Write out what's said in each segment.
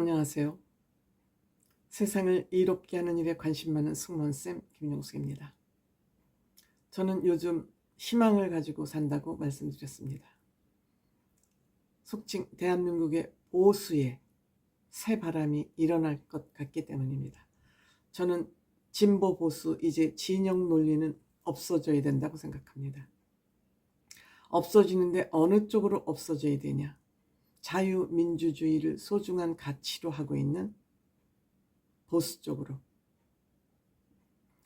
안녕하세요. 세상을 이롭게 하는 일에 관심 많은 승무원쌤 김용숙입니다. 저는 요즘 희망을 가지고 산다고 말씀드렸습니다. 속칭 대한민국의 보수의 새 바람이 일어날 것 같기 때문입니다. 저는 진보 보수 이제 진영 논리는 없어져야 된다고 생각합니다. 없어지는데 어느 쪽으로 없어져야 되냐? 자유민주주의를 소중한 가치로 하고 있는 보수 쪽으로,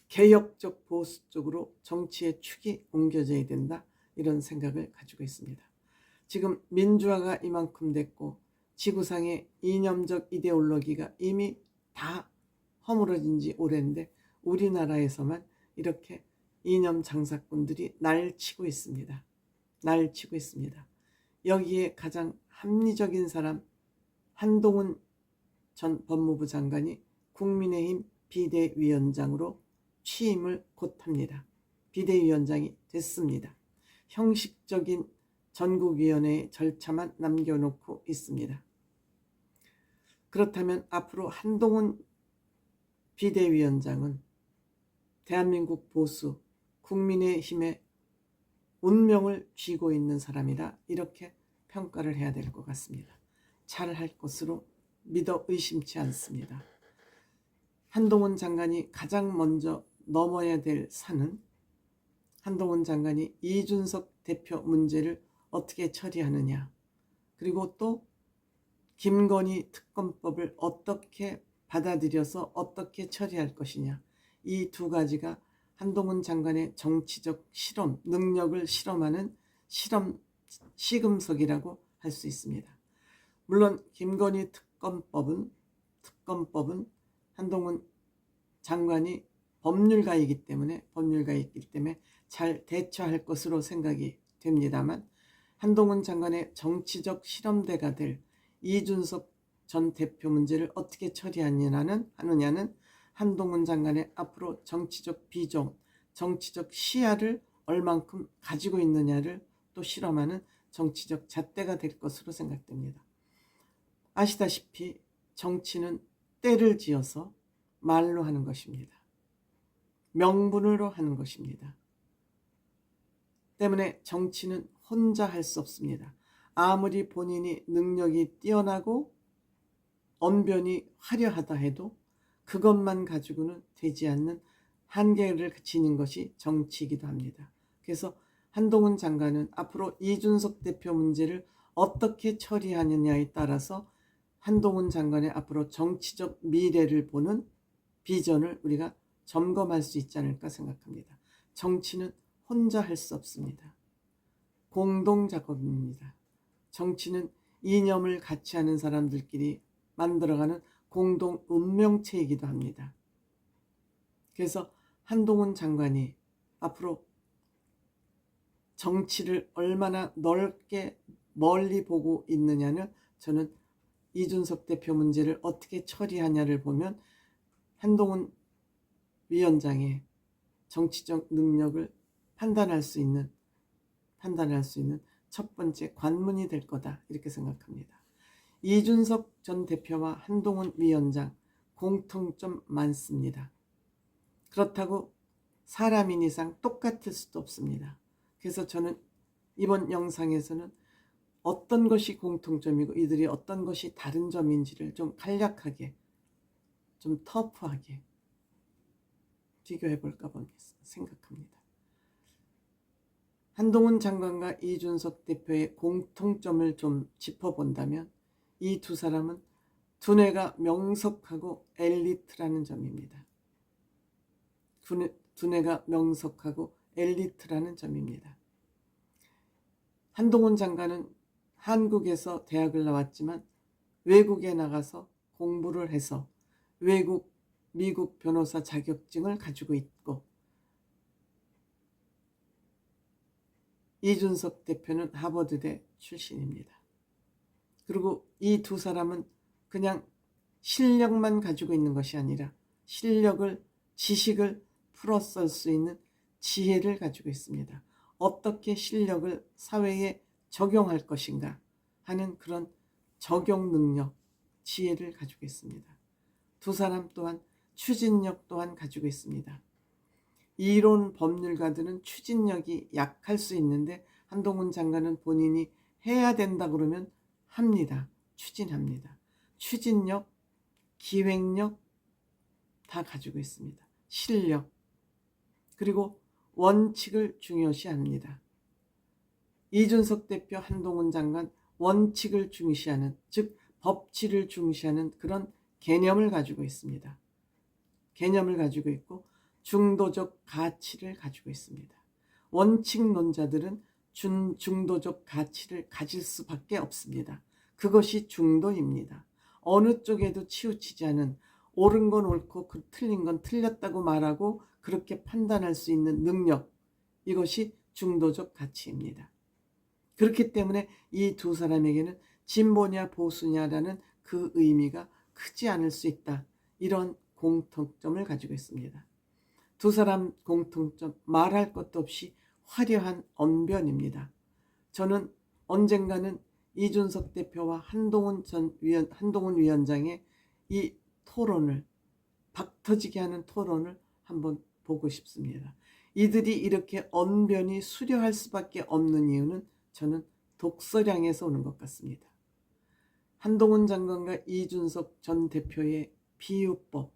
개혁적 보수 쪽으로 정치의 축이 옮겨져야 된다, 이런 생각을 가지고 있습니다. 지금 민주화가 이만큼 됐고 지구상의 이념적 이데올로기가 이미 다 허물어진 지 오랜데 우리나라에서만 이렇게 이념 장사꾼들이 날치고 있습니다. 여기에 가장 합리적인 사람 한동훈 전 법무부 장관이 국민의힘 비대위원장으로 취임을 곧 합니다. 비대위원장이 됐습니다. 형식적인 전국위원회의 절차만 남겨놓고 있습니다. 그렇다면 앞으로 한동훈 비대위원장은 대한민국 보수, 국민의힘의 운명을 쥐고 있는 사람이다, 이렇게 평가를 해야 될 것 같습니다. 잘할 것으로 믿어 의심치 않습니다. 한동훈 장관이 가장 먼저 넘어야 될 산은 한동훈 장관이 이준석 대표 문제를 어떻게 처리하느냐, 그리고 또 김건희 특검법을 어떻게 받아들여서 어떻게 처리할 것이냐, 이 두 가지가 한동훈 장관의 정치적 실험, 능력을 실험하는 실험 시금석이라고 할 수 있습니다. 물론 김건희 특검법은 한동훈 장관이 법률가이기 때문에 잘 대처할 것으로 생각이 됩니다만, 한동훈 장관의 정치적 실험대가 될 이준석 전 대표 문제를 어떻게 처리하느냐는 한동훈 장관의 앞으로 정치적 비중, 정치적 시야를 얼만큼 가지고 있느냐를 또 실험하는 정치적 잣대가 될 것으로 생각됩니다. 아시다시피 정치는 때를 지어서 말로 하는 것입니다. 명분으로 하는 것입니다. 때문에 정치는 혼자 할 수 없습니다. 아무리 본인이 능력이 뛰어나고 언변이 화려하다 해도 그것만 가지고는 되지 않는 한계를 지닌 것이 정치이기도 합니다. 그래서 한동훈 장관은 앞으로 이준석 대표 문제를 어떻게 처리하느냐에 따라서 한동훈 장관의 앞으로 정치적 미래를 보는 비전을 우리가 점검할 수 있지 않을까 생각합니다. 정치는 혼자 할 수 없습니다. 공동 작업입니다. 정치는 이념을 같이 하는 사람들끼리 만들어가는 공동 운명체이기도 합니다. 그래서 한동훈 장관이 앞으로 정치를 얼마나 넓게 멀리 보고 있느냐는, 저는 이준석 대표 문제를 어떻게 처리하냐를 보면 한동훈 위원장의 정치적 능력을 판단할 수 있는 첫 번째 관문이 될 거다, 이렇게 생각합니다. 이준석 전 대표와 한동훈 위원장 공통점 많습니다. 그렇다고 사람인 이상 똑같을 수도 없습니다. 그래서 저는 이번 영상에서는 어떤 것이 공통점이고 이들이 어떤 것이 다른 점인지를 좀 간략하게, 좀 터프하게 비교해 볼까 생각합니다. 한동훈 장관과 이준석 대표의 공통점을 좀 짚어본다면 이 두 사람은 두뇌가 명석하고 엘리트라는 점입니다. 두뇌가 명석하고 엘리트라는 점입니다. 한동훈 장관은 한국에서 대학을 나왔지만 외국에 나가서 공부를 해서 미국 변호사 자격증을 가지고 있고, 이준석 대표는 하버드대 출신입니다. 그리고 이 두 사람은 그냥 실력만 가지고 있는 것이 아니라 지식을 풀어 쓸 수 있는 지혜를 가지고 있습니다. 어떻게 실력을 사회에 적용할 것인가 하는 그런 적용 능력, 지혜를 가지고 있습니다. 두 사람 또한 추진력 또한 가지고 있습니다. 이론 법률가들은 추진력이 약할 수 있는데 한동훈 장관은 본인이 해야 된다 그러면 합니다. 추진합니다. 추진력, 기획력 다 가지고 있습니다. 실력, 그리고 원칙을 중요시합니다. 이준석 대표, 한동훈 장관 원칙을 중시하는, 즉 법치를 중시하는 그런 개념을 가지고 있습니다. 개념을 가지고 있고 중도적 가치를 가지고 있습니다. 원칙론자들은 중도적 가치를 가질 수밖에 없습니다. 그것이 중도입니다. 어느 쪽에도 치우치지 않은, 옳은 건 옳고 틀린 건 틀렸다고 말하고 그렇게 판단할 수 있는 능력, 이것이 중도적 가치입니다. 그렇기 때문에 이 두 사람에게는 진보냐 보수냐라는 그 의미가 크지 않을 수 있다. 이런 공통점을 가지고 있습니다. 두 사람 공통점, 말할 것도 없이 화려한 언변입니다. 저는 언젠가는 이준석 대표와 한동훈 위원장의 이 토론을, 박터지게 하는 토론을 한번 보고 싶습니다. 이들이 이렇게 언변이 수려할 수밖에 없는 이유는 저는 독서량에서 오는 것 같습니다. 한동훈 장관과 이준석 전 대표의 비유법,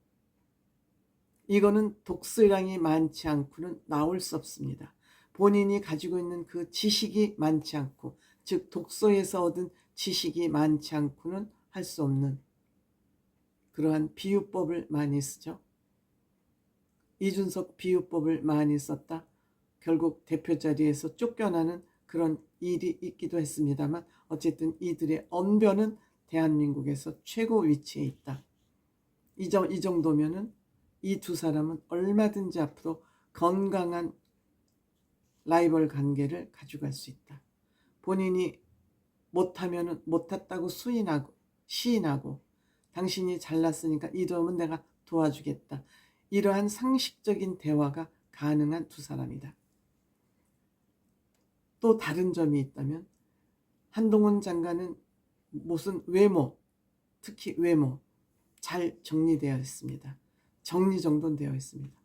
이거는 독서량이 많지 않고는 나올 수 없습니다. 본인이 가지고 있는 그 지식이 많지 않고, 즉 독서에서 얻은 지식이 많지 않고는 할 수 없는 그러한 비유법을 많이 쓰죠. 이준석 비유법을 많이 썼다. 결국 대표 자리에서 쫓겨나는 그런 일이 있기도 했습니다만, 어쨌든 이들의 언변은 대한민국에서 최고 위치에 있다. 이 정도면은 이 두 사람은 얼마든지 앞으로 건강한 라이벌 관계를 가져갈 수 있다. 본인이 못하면은 못했다고 시인하고 당신이 잘났으니까 이 점은 내가 도와주겠다. 이러한 상식적인 대화가 가능한 두 사람이다. 또 다른 점이 있다면, 한동훈 장관은 무슨 외모, 특히 외모 잘 정리되어 있습니다. 정리정돈되어 있습니다.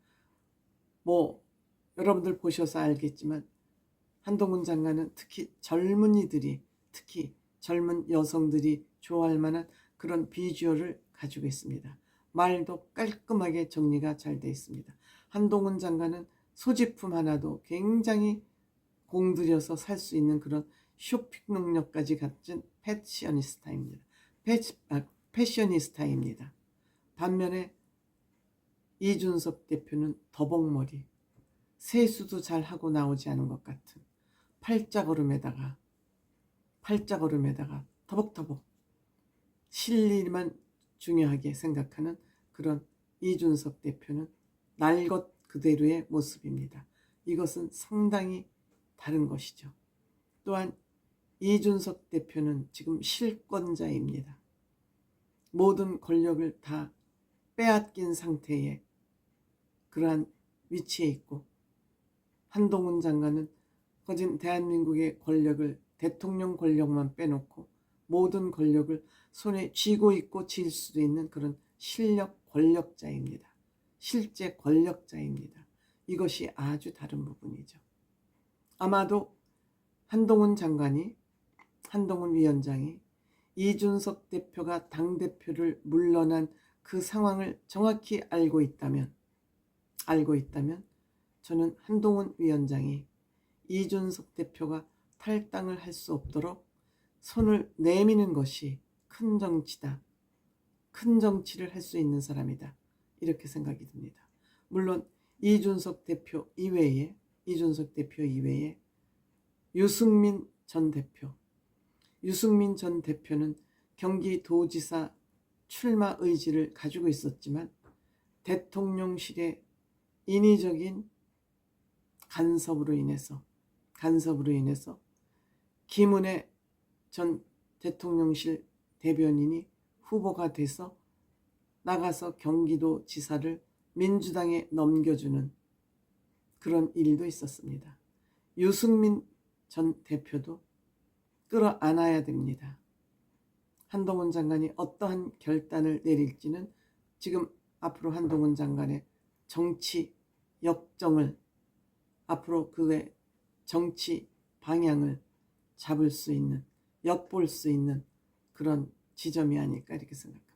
여러분들 보셔서 알겠지만 한동훈 장관은 특히 젊은이들이, 특히 젊은 여성들이 좋아할 만한 그런 비주얼을 가지고 있습니다. 말도 깔끔하게 정리가 잘 되어 있습니다. 한동훈 장관은 소지품 하나도 굉장히 공들여서 살 수 있는 그런 쇼핑 능력까지 갖춘 패셔니스타입니다. 반면에 이준석 대표는 더벅머리, 세수도 잘 하고 나오지 않은 것 같은 팔자걸음에다가 터벅터벅 실리만 중요하게 생각하는 그런 이준석 대표는 날 것 그대로의 모습입니다. 이것은 상당히 다른 것이죠. 또한 이준석 대표는 지금 실권자입니다. 모든 권력을 다 빼앗긴 상태의 그러한 위치에 있고, 한동훈 장관은 거진 대한민국의 권력을, 대통령 권력만 빼놓고 모든 권력을 손에 쥐고 있고 질 수도 있는 그런 권력자입니다. 실제 권력자입니다. 이것이 아주 다른 부분이죠. 아마도 한동훈 위원장이 이준석 대표가 당대표를 물러난 그 상황을 정확히 알고 있다면 저는 한동훈 위원장이 이준석 대표가 탈당을 할 수 없도록 손을 내미는 것이 큰 정치다. 큰 정치를 할 수 있는 사람이다. 이렇게 생각이 듭니다. 물론 이준석 대표 이외에 유승민 전 대표는 경기도지사 출마 의지를 가지고 있었지만 대통령실의 인위적인 간섭으로 인해서 김은혜 전 대통령실 대변인이 후보가 돼서 나가서 경기도지사를 민주당에 넘겨주는 그런 일도 있었습니다. 유승민 전 대표도 끌어안아야 됩니다. 한동훈 장관이 어떠한 결단을 내릴지는 지금 앞으로 한동훈 장관의 정치 역정을, 앞으로 그의 정치 방향을 잡을 수 있는, 엿볼 수 있는 그런 지점이 아닐까 이렇게 생각합니다.